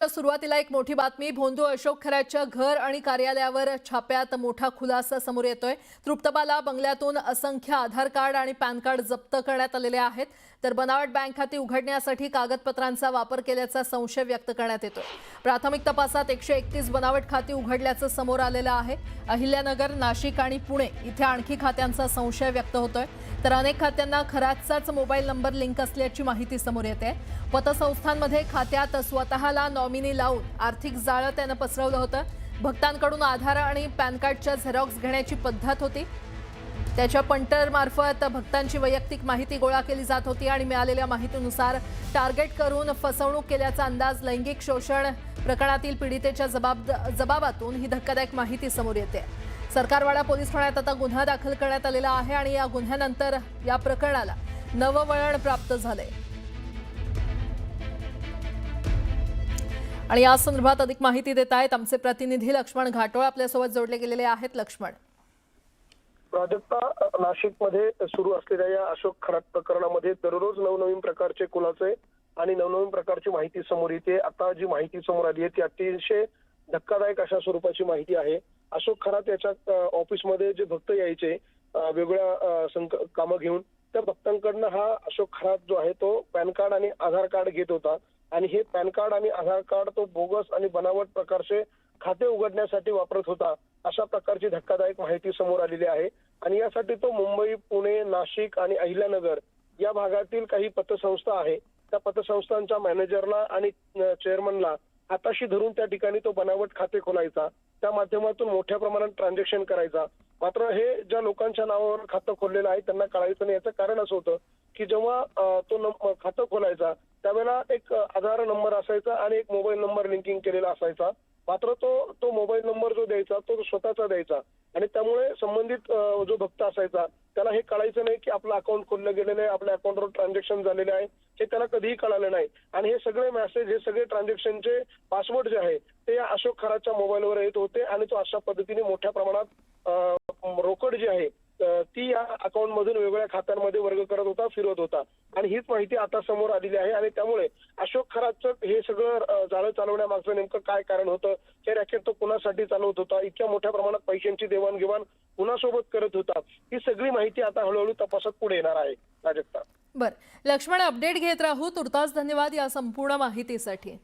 सुरुवातीला एक मोठी बातमी। भोंदू अशोक खरातच्या घर आणि कार्यालयावर छाप्यात मोठा खुलासा समोर येतोय। तृप्तबाला बंगल्यातून असंख्य आधार कार्ड आणि पॅन कार्ड जप्त करण्यात आलेले आहेत। तर बनावट बँक खाती उघडण्यासाठी कागदपत्रांचा वापर केल्याचा संशय व्यक्त करण्यात येतोय। प्राथमिक तपासात 131 बनावट खाती उघडल्याचं समोर आलेलं आहे। अहिल्यानगर, नाशिक आणि पुणे इथे आणखी खात्यांचा संशय व्यक्त होतोय। तर अनेक खात्यांना खरातचाच मोबाईल नंबर लिंक असल्याची माहिती समोर येते। पतसंस्थांमध्ये खात्यात स्वतःला नॉमिनी लावून आर्थिक जाळं त्यानं पसरवलं होतं। भक्तांकडून आधार आणि पॅन कार्डच्या झेरॉक्स घेण्याची पद्धत होती। त्याच्या पंटर मार्फत भक्तांची वैयक्तिक माहिती गोळा केली जात होती आणि मिळालेल्या माहितीनुसार टार्गेट करून फसवणूक केल्याचा अंदाज। लैंगिक शोषण प्रकरणातील पीडितेच्या जबाबातून ही धक्कादायक माहिती समोर येते। सरकारवाडा पोलीस ठाण्यात आता गुन्हा दाखल करण्यात आलेला आहे आणि या गुन्ह्यानंतर या प्रकरणाला नवं वळण प्राप्त झाले। आणि या संदर्भात अधिक माहिती देत आहेत आमचे प्रतिनिधी लक्ष्मण घाटोळ आपल्यासोबत जोडले गेलेले आहेत। लक्ष्मण, प्राजक्ता, नाशिकमध्ये सुरू असलेल्या या अशोक खरात प्रकरणामध्ये दररोज नवनवीन प्रकारचे खुलासे आणि नवनवीन प्रकारची माहिती समोर येते। आता जी माहिती समोर आली आहे ती अतिशय धक्कादायक अशा स्वरूपाची माहिती आहे। अशोक खरात याच्या ऑफिसमध्ये जे भक्त यायचे वेगवेगळ्या कामं घेऊन, त्या भक्तांकडनं हा अशोक खरात जो आहे तो पॅन कार्ड आणि आधार कार्ड घेत होता आणि हे पॅन कार्ड आणि आधार कार्ड तो बोगस आणि बनावट प्रकारचे खाते उघडण्यासाठी वापरत होता, अशा प्रकारची धक्कादायक माहिती समोर आलेली आहे। आणि यासाठी तो मुंबई, पुणे, नाशिक आणि अहिल्यानगर या भागातील काही पतसंस्था आहे, त्या पतसंस्थांच्या मॅनेजरला आणि चेअरमनला हाताशी धरून त्या ठिकाणी तो बनावट खाते खोलायचा, त्या माध्यमातून मोठ्या प्रमाणात ट्रान्झॅक्शन करायचा। मात्र हे ज्या लोकांच्या नावावर खातं खोललेलं आहे त्यांना कळायचं नाही। याचं कारण असं होतं की जेव्हा तो खातं खोलायचा त्यावेळेला एक आधार नंबर असायचा आणि एक मोबाईल नंबर लिंकिंग केलेला असायचा। मात्र तो मोबाईल नंबर जो द्यायचा तो स्वतःचा द्यायचा आणि त्यामुळे संबंधित जो भक्त असायचा त्याला हे कळायचं नाही की आपलं अकाउंट खोललं गेलेलं आहे, आपल्या अकाउंटवर ट्रान्झॅक्शन झालेले आहे, हे त्याला कधीही कळालं नाही। आणि हे सगळे मेसेज, हे सगळे ट्रान्झॅक्शनचे पासवर्ड जे आहे ते या अशोक खरातच्या मोबाईलवर येत होते आणि तो अशा पद्धतीने मोठ्या प्रमाणात रोकड जी आहे ती या अकाउंट मधून वेगवेगळ्या खात्यांमध्ये वर्ग करत होता, फिरवत होता। आणि हीच माहिती आता समोर आलेली आहे आणि त्यामुळे अशोक खरातचं हे सगळं जाळं चालवण्यामागचं नेमकं काय कारण होतं, हे रॅकेट तो कुणासाठी चालवत होता, इतक्या मोठ्या प्रमाणात पैशांची देवाणघेवाण कुणासोबत करत होता, ही सगळी माहिती आता हळूहळू तपासात पुढे येणार आहे। प्राजक्ता, लक्ष्मण, अपडेट घेत राहू। तुर्तास धन्यवाद या संपूर्ण माहितीसाठी।